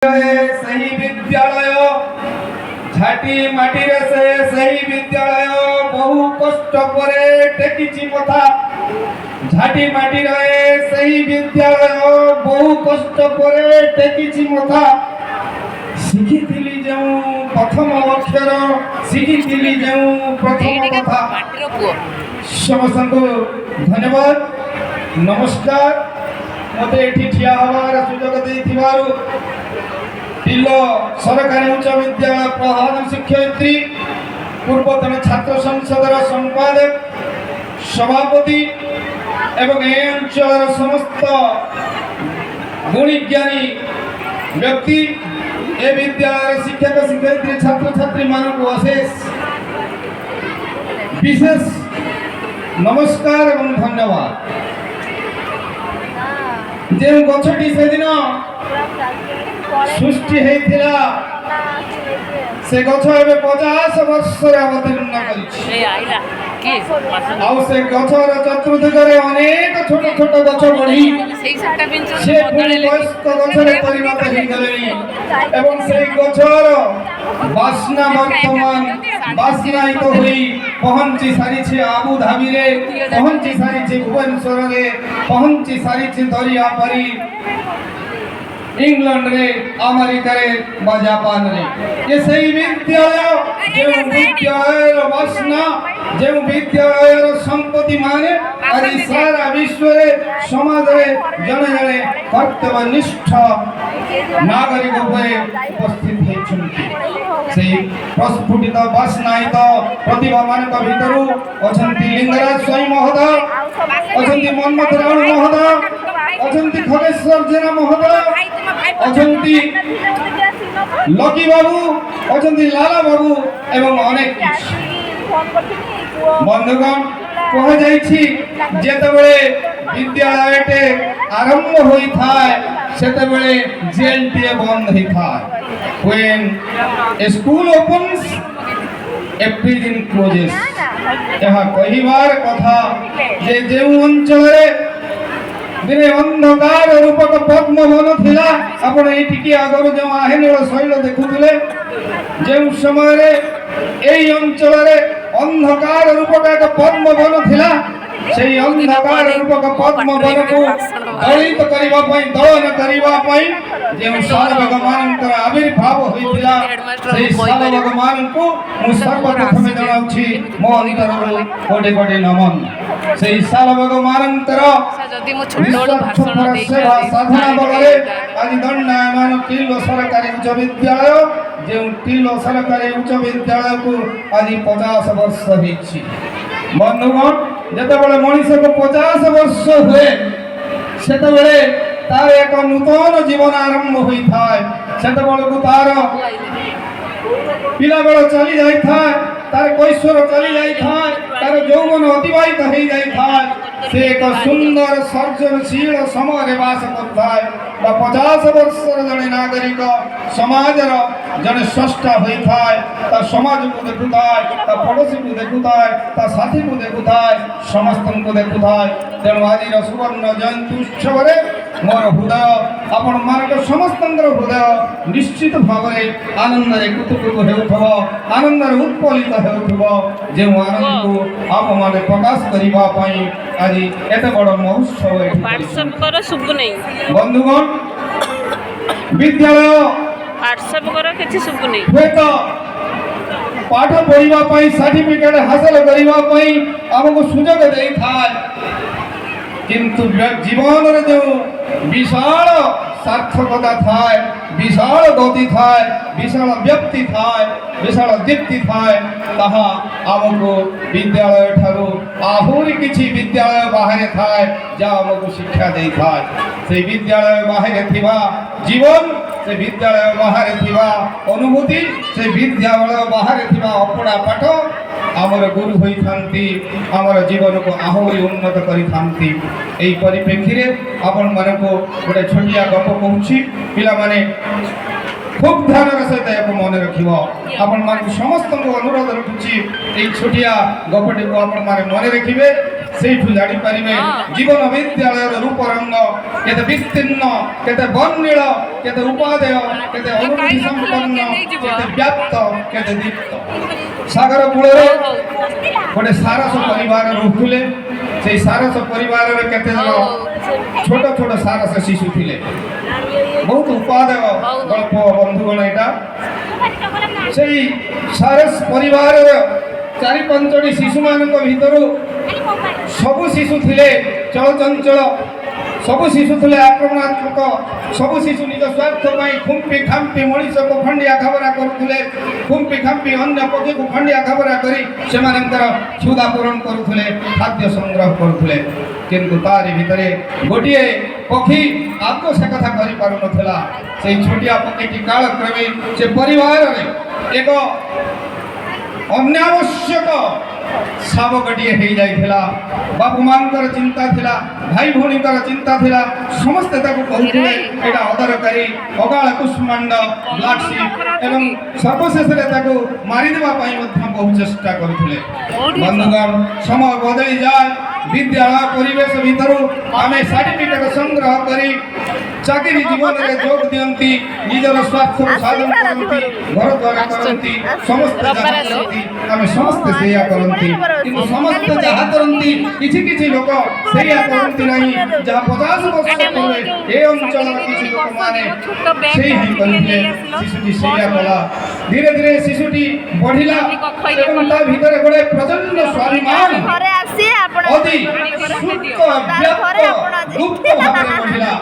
सही विद्यालय झाटी माटीर से सही विद्यालय बहु कष्ट परे टेकिछि मथा झाटी माटीर सही विद्यालय बहु कष्ट परे टेकिछि मथा शिखिथिली जेउ प्रथम अक्षर शिखिथिली जेउ प्रथम कथा समस्त धन्यवाद नमस्कार मते एठी ठिया हवार सुयोग देथिबारु तिल्लो सरकारी उच्च विद्यालय प्रधान शिक्षयित्री पूर्वतन छात्र संसदर संपादक सभापति एवं ए अंचल समस्त गुणीज्ञानी व्यक्ति ए विद्यालय शिक्षक शिक्षयित्री छात्र छात्री मानक अशेष विशेष नमस्कार एवं धन्यवाद जे गछटी से दिन सृष्टि हेतिला से गछ एबे 50 वर्ष रे अवतीर्ण करिछि ए आइला के आउ से गछर चतुर्दिगरे अनेक छोट छोट गछ बढ़ी से वयस्क गछरे परिणत हेइ गलेनी एवं से गछर बासना वर्तमान बासनायित होई पहुंची सारिछि आबू धाबी रे पहुंची सारिछि भुवनेश्वर रे पहुंची सारिछि दरिया परी इंग्लैंड रे अमेरिका रे बा जापान रे ये सही विद्यालय जो विद्यालय वासना जो विद्यालय संपत्ति माने आदि सारा विश्व रे समाज रे जने जने कर्तव्यनिष्ठ नागरिक होए उपस्थित हेछन्ति सेही प्रस्फुटित वासनायित प्रतिभा मानक भितरु अछन्ति लिंगराज स्वयं महोदय अछन्ति मनमथ राणू महोदय अछन्ति खगेश्वर जेना महोदय अछन्ति लकी बाबू अछन्ति लाला बाबू एवं अनेक बंधुगण कह जाइछि जेतेबेले विद्यालयटे आरंभ होई थाए सेतेबेले जेलटिए बंद होई थाए when a school opens everything closes यह कहिबार कथा जे जेउ अंचलरे दिने अंधकार रूपक पद्म वन थिला आपण एठी की आगर जो आहेनेल शैल देखुथिले जेउ समय रे एई अंचल रे अंधकार रूपक एक पद्म वन थिला सेई अंधकार रूपक पद्म वन को दलित करिबा पई दलन करिबा पई जेउ साल भगवानकर आविर्भाव होइतिला सेई साल भगवान को मु सर्वप्रथम जणाउछि मो अंतरରୁ कोटि कोटि नमन सेई साल भगवानकर जदि मु छोटोड भाषण देई साधना बलरे आज दंडायमान तिल्लो सरकारी उच्च विद्यालय जेउ तिल्लो सरकारी उच्च विद्यालय को आज 50 वर्ष होइछि बंधुगण जेतेबेले मनुष्य को 50 वर्ष हुए सेतेबेले तार एक नूतन जीवन आरंभ होई थाए सेतेबेले को तार पिला बेला चली जाई थाए तार कैशोर चली जाई थाए तार यौवन अतिबाहित होई जाई थाए से एक सुंदर सर्जनशील समय वास करथाए 50 वर्षर जने नागरिक समाजर जने स्रष्टा होई थाए ता समाज को देखुथाए ता पड़ोसी को देखुथाए ता साथी को देखुथाए समस्त को देखुथाए तेणु आज सुवर्ण जयंती उत्सव रे मोर हृदय आपण मानक समस्त हृदय निश्चित भाव में आनंद रे कुतुकुत हेउथबो आनंद रे उत्पलित हेउथबो जे आनंद को आप माने प्रकाश करिबा पई आज एते बड़ महोत्सव व्हाट्सएप कर सुबु नै बंधुगण विद्यालय व्हाट्सएप कर किछि सुबु नै होतो पाठ पढिबा पई सर्टिफिकेट हासिल करिबा पई हमको सुयोग देई थाए किंतु जीवन रे जो विशाल सार्थकता थाए विशाल गति थाए विशाल व्यक्ति थाए विशाल दीप्ति थाए ताहा हमको विद्यालय ठारू आहुरी किछि विद्यालय बाहर थाए जा हमको शिक्षा देई थाए से विद्यालय बाहर थिबा जीवन से विद्यालय बाहर थिबा अनुभूति से विद्यालय बाहर थिबा अपना पाठ आमर गुरु होई थांती आमर जीवन को आहुरी उन्नत करी थांती एई परिप्रेक्षी रे आपण माने को गोटे छोटिया गप कहूछि पिला माने खूब ध्यान सहित एक मन रखिबो आपण मान समस्त को अनुरोध रखुछि एई छोटिया गपटी को आपण माने मन रखिबे ସେଇଠୁ ଜାଣିପାରିବେ ଜୀବନ ବିଦ୍ୟାଳୟର ରୂପରଙ୍ଗ କେତେ ବିସ୍ତୀର୍ଣ୍ଣ, କେତେ ବର୍ଣ୍ଣିଳ, କେତେ ଉପାଦେୟ, କେତେ ଅନୁଭୂତି ସମ୍ପନ୍ନ, କେତେ ବ୍ୟାପ୍ତ, କେତେ ଦୀପ୍ତ। ସାଗର କୂଳରେ ଗୋଟେ ସାରସ ପରିବାର ରହୁଥିଲେ। ସେଇ ସାରସ ପରିବାରରେ କେତେ ଜଣ ଛୋଟ ଛୋଟ ସାରସ ଶିଶୁ ଥିଲେ। ବହୁତ ଉପାଦେୟ ଗଳ୍ପ ବନ୍ଧୁଗଣ ଏଇଟା। ସେଇ ସାରସ ପରିବାରର 4-5ଟି ଶିଶୁମାନଙ୍କ ଭିତରୁ ସବୁ ଶିଶୁ ଥିଲେ ଚଳଚଞ୍ଚଳ, ସବୁ ଶିଶୁ ଥିଲେ ଆକ୍ରମଣାତ୍ମକ, ସବୁ ଶିଶୁ ନିଜ ସ୍ୱାର୍ଥ ପାଇଁ ଖୁମ୍ପି ଖାମ୍ପି ମଣିଷକୁ ଖଣ୍ଡିଆ ଖାବରା କରୁଥିଲେ। ଖୁମ୍ପି ଖାମ୍ପି ଅନ୍ୟ ପକ୍ଷୀକୁ ଖଣ୍ଡିଆ ଖାବରା କରି ସେମାନଙ୍କର କ୍ଷୁଧା ପୂରଣ କରୁଥିଲେ, ଖାଦ୍ୟ ସଂଗ୍ରହ କରୁଥିଲେ। କିନ୍ତୁ ତାରି ଭିତରେ ଗୋଟିଏ ପକ୍ଷୀ ଆଗ ସେ କଥା କରିପାରୁନଥିଲା। ସେଇ ଛୋଟିଆ ପକ୍ଷୀଟି କାଳକ୍ରମେ ସେ ପରିବାରରେ ଏକ ଅନାବଶ୍ୟକ ଶାବକଟିଏ ହେଇଯାଇଥିଲା। ବାପୁ ମାଙ୍କର ଚିନ୍ତା ଥିଲା, ଭାଇ ଭଉଣୀଙ୍କର ଚିନ୍ତା ଥିଲା। ସମସ୍ତେ ତାକୁ କହୁଥିଲେ ଏଇଟା ଅଦରକାରୀ, ଅଗାଳ କୁଷ୍ମାଣ୍ଡ, ବ୍ଲାକ୍ ଶିପ୍, ଏବଂ ସର୍ବଶେଷରେ ତାକୁ ମାରିଦେବା ପାଇଁ ମଧ୍ୟ ବହୁ ଚେଷ୍ଟା କରୁଥିଲେ। ବନ୍ଧୁଗଣ, ସମୟ ବଦଳି ଯାଏ। ବିଦ୍ୟାଳୟ ପରିବେଶ ଭିତରୁ ଆମେ ସାର୍ଟିଫିକେଟ ସଂଗ୍ରହ କରି ଚାକିରି ଜୀବନରେ ଯୋଗ ଦିଅନ୍ତି, ନିଜର ସ୍ୱାର୍ଥକୁ ସାଧନ କରନ୍ତି, ଘର ଦ୍ୱାର କରନ୍ତି, ସମସ୍ତେ ଯାହା କରନ୍ତି ଆମେ ସମସ୍ତେ ସେଇଆ କରନ୍ତି। କିନ୍ତୁ ସମସ୍ତେ ଯାହା କରନ୍ତି କିଛି କିଛି ଲୋକ ସେଇଆ କରନ୍ତି ନାହିଁ। ଯାହା 50 ବର୍ଷ ପୂର୍ବେ ଏ ଅଞ୍ଚଳର କିଛି ଲୋକମାନେ ସେଇ ହିଁ କରିଥିଲେ। ଶିଶୁଟି ସେଇଆ କଲା। ଧୀରେ ଧୀରେ ଶିଶୁଟି ବଢିଲା ଏବଂ ତା ଭିତରେ ଗୋଟେ ପ୍ରଚଣ୍ଡ ସ୍ୱାଭିମାନ ଅତି ସୁପ୍ତ ବ୍ୟାପ୍ତ ଗୁପ୍ତ ଭାବରେ ବଢିଲା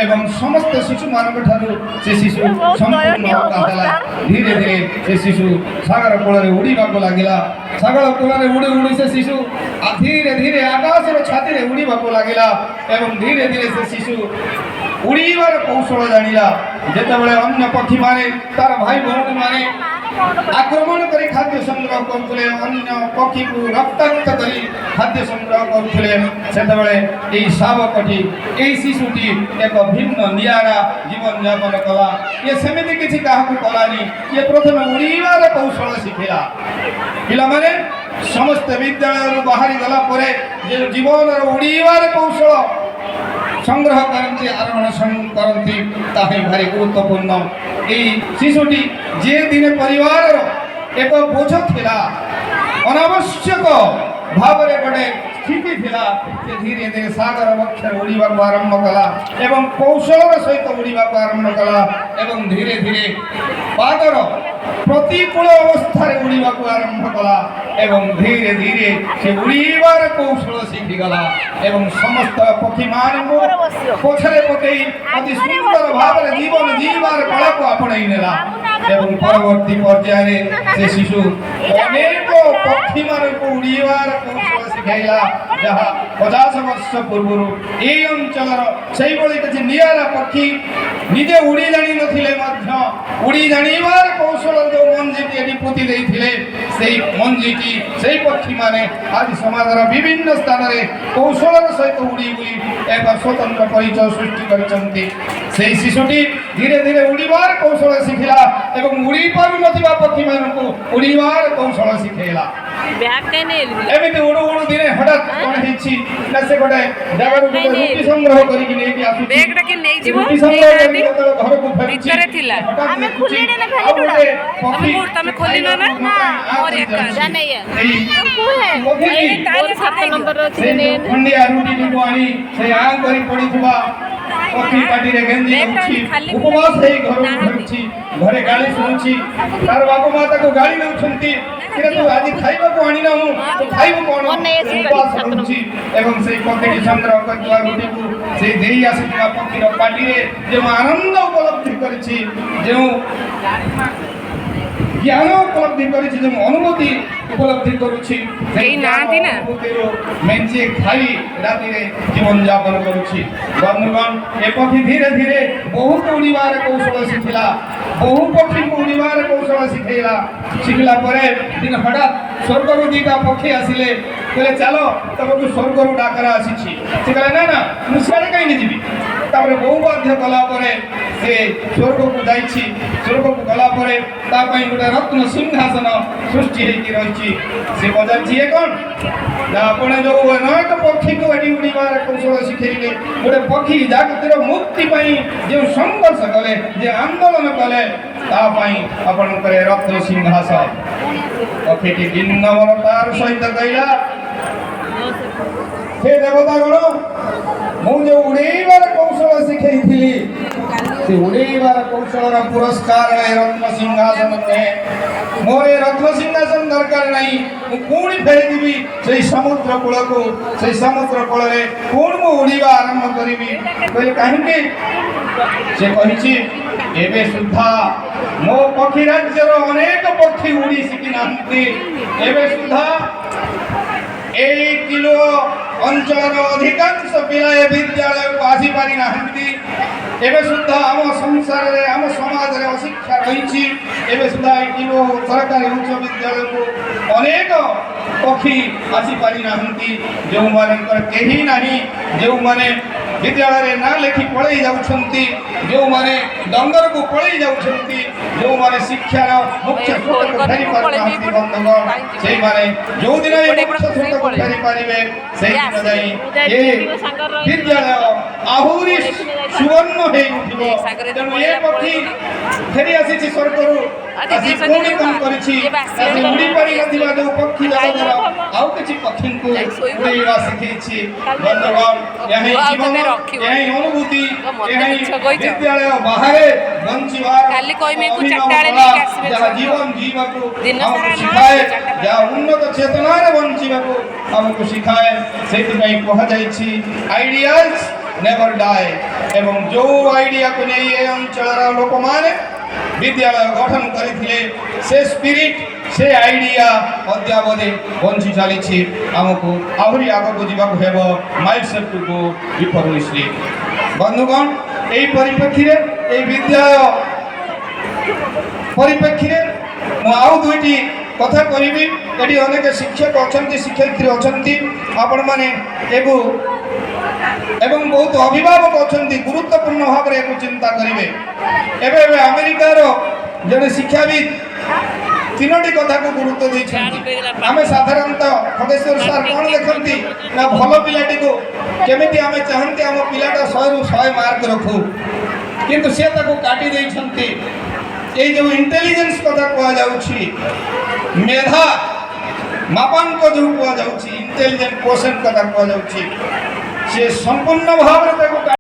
ଏବଂ ସମସ୍ତ ଶିଶୁମାନଙ୍କ ଠାରୁ ସେ ଶିଶୁ ସମ୍ପୂର୍ଣ୍ଣ ଅଲଗା ହେଲା। ଧୀରେ ଧୀରେ ସେ ଶିଶୁ ସାଗର କୂଳରେ ଉଡ଼ିବାକୁ ଲାଗିଲା। ସାଗର କୂଳରେ ଉଡ଼ି ଉଡ଼ି ସେ ଶିଶୁ ଧୀରେ ଧୀରେ ଆକାଶର ଛାତିରେ ଉଡ଼ିବାକୁ ଲାଗିଲା ଏବଂ ଧୀରେ ଧୀରେ ସେ ଶିଶୁ ଉଡ଼ିବାର କୌଶଳ ଜାଣିଲା। ଯେତେବେଳେ ଅନ୍ୟ ପକ୍ଷୀମାନେ, ତାର ଭାଇ ଭଉଣୀମାନେ ଆକ୍ରମଣ କରି ଖାଦ୍ୟ ସଂଗ୍ରହ କରୁଥିଲେ, ଅନ୍ୟ ପକ୍ଷୀକୁ ରକ୍ତାକ୍ତ କରି ଖାଦ୍ୟ ସଂଗ୍ରହ କରୁଥିଲେ, ସେତେବେଳେ ଏହି ଶାବକଟି, ଏହି ଶିଶୁଟି ଏକ ଭିନ୍ନ ନିଆରା ଜୀବନଯାପନ କଲା। ଇଏ ସେମିତି କିଛି କାହାକୁ କଲାନି। ଇଏ ପ୍ରଥମେ ଉଡ଼ିବାର କୌଶଳ ଶିଖିଲା। ପିଲାମାନେ ସମସ୍ତେ ବିଦ୍ୟାଳୟରୁ ବାହାରି ଗଲା ପରେ ଯେ ଜୀବନର ଉଡ଼ିବାର କୌଶଳ ସଂଗ୍ରହ କରନ୍ତି, ଆରୋହଣ କରନ୍ତି, ତାହା ହିଁ ଭାରି ଗୁରୁତ୍ୱପୂର୍ଣ୍ଣ। ଏହି ଶିଶୁଟି ଯେ ଦିନେ ପରିବାରର ଏକ ବୋଝ ଥିଲା, ଅନାବଶ୍ୟକ ଭାବରେ ଗୋଟେ ସ୍ଥିତି ଥିଲା, ସେ ଧୀରେ ଧୀରେ ସାଗର ବକ୍ଷରେ ଉଡ଼ିବାକୁ ଆରମ୍ଭ କଲା ଏବଂ କୌଶଳର ସହିତ ଉଡ଼ିବାକୁ ଆରମ୍ଭ କଲା ଏବଂ ଧୀରେ ଧୀରେ ପାଦର ପ୍ରତିକୂଳ ଅବସ୍ଥାରେ ଉଡ଼ିବାକୁ ଆରମ୍ଭ କଲା ଏବଂ ଧୀରେ ଧୀରେ ସେ ଉଡ଼ିବାର କୌଶଳ ଶିଖିଗଲା ଏବଂ ସମସ୍ତ ପକ୍ଷୀମାନଙ୍କୁ ପଛରେ ପକାଇ ଅତି ସୁନ୍ଦର ଭାବରେ ଜୀବନ ଜୀବାର କଳାକୁ ଆପଣେଇ ନେଲା ଏବଂ ପରବର୍ତ୍ତୀ ପର୍ଯ୍ୟାୟରେ ସେ ଶିଶୁ ଅନେକ ପକ୍ଷୀମାନଙ୍କୁ ଉଡ଼ିବାର କୌଶଳ ଶିଖାଇଲା, ଯାହା 50 ବର୍ଷ ପୂର୍ବରୁ ଏହି ଅଞ୍ଚଳର ସେଇଭଳି କିଛି ନିଆରା ପକ୍ଷୀ ନିଜେ ଉଡ଼ି ଜାଣିନଥିଲେ ମଧ୍ୟ ଉଡ଼ି ଜାଣିବାର କୌଶଳ ଯେଉଁ ମଞ୍ଜିଟି ଏଠି ପୋତି ଦେଇଥିଲେ, ସେଇ ମଞ୍ଜିଟି ସେଇ ପକ୍ଷୀମାନେ ଆଜି ସମାଜର ବିଭିନ୍ନ ସ୍ଥାନରେ କୌଶଳର ସହିତ ଉଡ଼ି ବୁଲି ଏକ ସ୍ୱତନ୍ତ୍ର ପରିଚୟ ସୃଷ୍ଟି କରିଛନ୍ତି। ସେହି ଶିଶୁଟି ଧୀରେ ଧୀରେ ଉଡ଼ିବାର କୌଶଳ ଶିଖିଲା ଏବଂ ଉଡ଼ି ପାରୁନଥିବା ପକ୍ଷୀମାନଙ୍କୁ ଉଡ଼ିବାର କୌଶଳ ଶିଖେଇଲା। ଏମିତି ଉଡ଼ୁ ଉଡ଼ୁ ଦିନେ ହଠାତ୍ କଣ ହେଇଛି ନା ସେ ଗୋଟେ ଜାଗାରୁ ଗୋଟେ ରୁଟି ସଂଗ୍ରହ କରିକି ନେଇକି ଆସୁଛି। ରୁଟି ସଂଗ୍ରହ କରିକି ଯେତେବେଳେ ଘରକୁ ଫେରୁଛି, ଆମେ ଖୋଲିନେ ନା ଖାଲି ଟୁଡା ତମେ ଖୋଲିନ ନା ମୋର ଏକା ଜାନେ ଏଇ ତାର 7 ନମ୍ବର ଅଛି ନେ ଖଣ୍ଡିଆ ରୁଟିକୁ ଆଣି ସେ ଆଁ କରି ପଡ଼ିଥିବା ପକ୍ଷୀ ପାଟିରେ ଗେଞ୍ଜି ଦେଉଛି, ଉପବାସ ହେଇ ଘରକୁ ଫେରୁଛି। ଘରେ ଗାଳି ଶୁଣୁଛି, ତାର ବାପା ମା ତାକୁ ଗାଳି ଦେଉଛନ୍ତି, ତୁ ଆଜି ଖାଇବାକୁ ଆଣିନାହୁଁ, ତୁ ଖାଇବୁ କଣ? ଉପବାସ ରହୁଛି ଏବଂ ସେଇ ପକ୍ଷୀଟି ସଂଗ୍ରହ କରିଥିବା ରୁଟିକୁ ସେ ଦେଇ ଆସିଥିବା ପକ୍ଷୀର ପାଟିରେ ଯେଉଁ ଆନନ୍ଦ ଉପଲବ୍ଧି କରିଛି, ଯେଉଁ ଜ୍ଞାନ ଉପଲବ୍ଧି କରିଛି, ଯେଉଁ ଅନୁଭୂତି ଉପଲବ୍ଧି କରୁଛି, ମେଞ୍ଚେ ଖାଇ ରାତିରେ ଜୀବନଯାପନ କରୁଛି। ବନ୍ଧୁଗଣ, ଏ ପକ୍ଷୀ ଧୀରେ ଧୀରେ ବହୁତ ଉଡ଼ିବାର କୌଶଳ ଶିଖିଲା, ବହୁ ପକ୍ଷୀଙ୍କୁ ଉଡ଼ିବାର କୌଶଳ ଶିଖେଇଲା। ଶିଖିଲା ପରେ ଦିନ ହଠାତ୍ ସ୍ୱର୍ଗରୁ ଦିଟା ପକ୍ଷୀ ଆସିଲେ, କହିଲେ ଚାଲ ତମକୁ ସ୍ୱର୍ଗରୁ ଡାକରା ଆସିଛି। ସେ କହିଲେ ନା ନା, ମୁଁ ସିଆଡ଼େ କାହିଁକି ଯିବି, ତାପରେ ବହୁ ବାଧ୍ୟ କଲା ପରେ ସେ ସ୍ୱର୍ଗକୁ ଯାଇଛି। ସ୍ୱର୍ଗକୁ ଗଲା ପରେ ତା ପାଇଁ ଗୋଟେ ରତ୍ନ ସିଂହାସନ ସୃଷ୍ଟି ହେଇକି ରହିଛି। ସେ ପଚାରିଛି ଏ କ'ଣ ନା ଆପଣ ଯୋଉ ଅନେକ ପକ୍ଷୀକୁ ଏଠି ଉଡ଼ିବାର କୌଶଳ ଶିଖେଇଲେ, ଗୋଟେ ପକ୍ଷୀ ଜାଗତିର ମୁକ୍ତି ପାଇଁ ଯେଉଁ ସଂଘର୍ଷ କଲେ, ଯେ ଆନ୍ଦୋଳନ କଲେ, ତା ପାଇଁ ଆପଣଙ୍କର ରତ୍ନ ସିଂହାସନ। ପକ୍ଷୀଟି ବିନମ୍ରତାର ସହିତ କହିଲା, हे देवतागण ମୁଁ ଯେଉଁ ଉଡ଼େଇବାର କୌଶଳ ଶିଖେଇଥିଲି, ସେ ଉଡ଼େଇବାର କୌଶଳର ପୁରସ୍କାର ଏ ରତ୍ନ ସିଂହାସନ ନୁହେଁ। ମୋର ଏ ରତ୍ନ ସିଂହାସନ ଦରକାର ନାହିଁ। ମୁଁ ପୁଣି ଫେରିଯିବି ସେଇ ସମୁଦ୍ର କୂଳକୁ। ସେଇ ସମୁଦ୍ର କୂଳରେ ପୁଣି ମୁଁ ଉଡ଼ିବା ଆରମ୍ଭ କରିବି। କହିଲେ କାହିଁକି? ସେ କହିଛି ଏବେ ସୁଦ୍ଧା ମୋ ପକ୍ଷୀ ରାଜ୍ୟର ଅନେକ ପକ୍ଷୀ ଉଡ଼ି ଶିଖିନାହାନ୍ତି। ଏବେ ସୁଦ୍ଧା এই কিলো অঞ্চলর অধিকাংশ পিলা এ বিদ্যালয়କୁ ଆସିପାରି ନାହାନ୍ତି। ଏବେ ସୁଦ୍ଧା ଆମ ସଂସାରରେ ଆମ ସମାଜରେ ଅଶିକ୍ଷା ରହିଛି। ଏବେ ସୁଦ୍ଧା ଏ କିଲୋ ସରକାରୀ ଉଚ୍ଚ ବିଦ୍ୟାଳୟକୁ ଅନେକ ପକ୍ଷୀ ଆସିପାରି ନାହାନ୍ତି। ଯେଉଁମାନଙ୍କର କେହି ନାହିଁ, ଯେଉଁମାନେ ବିଦ୍ୟାଳୟରେ ନାଁ ଲେଖି ପଳେଇ ଯାଉଛନ୍ତି, ଯେଉଁମାନେ ଡଙ୍ଗରକୁ ପଳେଇ ଯାଉଛନ୍ତି, ଯେଉଁମାନେ ଶିକ୍ଷାର ମୁଖ୍ୟ ସ୍ରୋତକୁ ଫେରି ପାରୁନାହାନ୍ତି, ବନ୍ଧୁଗଣ ସେଇମାନେ ଯେଉଁଦିନ ଏ ମୁଖ୍ୟ ସ୍ରୋତକୁ ଫେରି ପାରିବେ ସେଇଦିନ ଯାଇ ଏ ବିଦ୍ୟାଳୟ ଆହୁରି ସୁବର୍ଣ୍ଣ ହେଇ ଉଠିବ। ତେଣୁ ଏ ପକ୍ଷୀ ଫେରି ଆସିଛି ସ୍ୱର୍ଗରୁ, ଆସି ପୁଣି କ'ଣ କରିଛି, ଉଡ଼ି ପାରିନଥିବା ଯେଉଁ ପକ୍ଷୀ ଜଗତର ଆଉ କିଛି ପକ୍ଷୀଙ୍କୁ ଉଡ଼େଇବା ଶିଖେଇଛି। ବନ୍ଧୁଗଣ ଏହା ହିଁ ଜୀବନ, ଏହା ହିଁ ଅନୁଭୂତି, ଏହା ହିଁ ବିଦ୍ୟାଳୟ ବାହାରେ ବଞ୍ଚିବାର ଯାହା ଜୀବନ ଜୀବାକୁ ଆମକୁ ଶିଖାଏ, ଯାହା ଉନ୍ନତ ଚେତନାରେ ବଞ୍ଚିବାକୁ ଆମକୁ ଶିଖାଏ। ସେଇଥିପାଇଁ କୁହାଯାଇଛି ଆଇଡିଆଲ୍ସ ନେଭର ଡାଏ। ଏବଂ ଯେଉଁ ଆଇଡିଆକୁ ନେଇ ଏ ଅଞ୍ଚଳର ଲୋକମାନେ ବିଦ୍ୟାଳୟ ଗଠନ କରିଥିଲେ, ସେ ସ୍ପିରିଟ୍, ସେ ଆଇଡିଆ ଅଦ୍ୟାବଧି ବଞ୍ଚି ଚାଲିଛି। ଆମକୁ ଆହୁରି ଆଗକୁ ଯିବାକୁ ହେବ। Mindset to go beforely. ବନ୍ଧୁଗଣ ଏହି ପରିପ୍ରେକ୍ଷୀରେ, ଏହି ବିଦ୍ୟାଳୟ ପରିପ୍ରେକ୍ଷୀରେ ମୁଁ ଆଉ ଦୁଇଟି କଥା କହିବି। ଏଠି ଅନେକ ଶିକ୍ଷକ ଅଛନ୍ତି, ଶିକ୍ଷୟିତ୍ରୀ ଅଛନ୍ତି, ଆପଣମାନେ ଏବଂ ବହୁତ ଅଭିଭାବକ ଅଛନ୍ତି, ଗୁରୁତ୍ୱପୂର୍ଣ୍ଣ ଭାବରେ ଏକୁ ଚିନ୍ତା କରିବେ। ଏବେ ଏବେ ଆମେରିକାର ଜଣେ ଶିକ୍ଷାବିତ୍ ତିନୋଟି କଥାକୁ ଗୁରୁତ୍ୱ ଦେଇଛନ୍ତି। ଆମେ ସାଧାରଣତଃ ଖଗେଶ୍ୱର ସାର୍ କ'ଣ ଦେଖନ୍ତି ନା ଭଲ ପିଲାଟିକୁ କେମିତି ଆମେ ଚାହାନ୍ତି ଆମ ପିଲାଟା 100ରୁ 100 ମାର୍କ ରଖୁ, କିନ୍ତୁ ସେ ତାକୁ କାଟି ଦେଇଛନ୍ତି। এই ଯେଉଁ ଇଣ୍ଟେଲିଜେନ୍ସ କଥା କୁହାଯାଉଛି, ମେଧା ମାପାଙ୍କ ଯେଉଁ କୁହାଯାଉଛି, ଇଣ୍ଟେଲିଜେଣ୍ଟ କୋସେଣ୍ଟ କଥା କୁହାଯାଉଛି, ସେ ସମ୍ପୂର୍ଣ୍ଣ ଭାବରେ ତାକୁ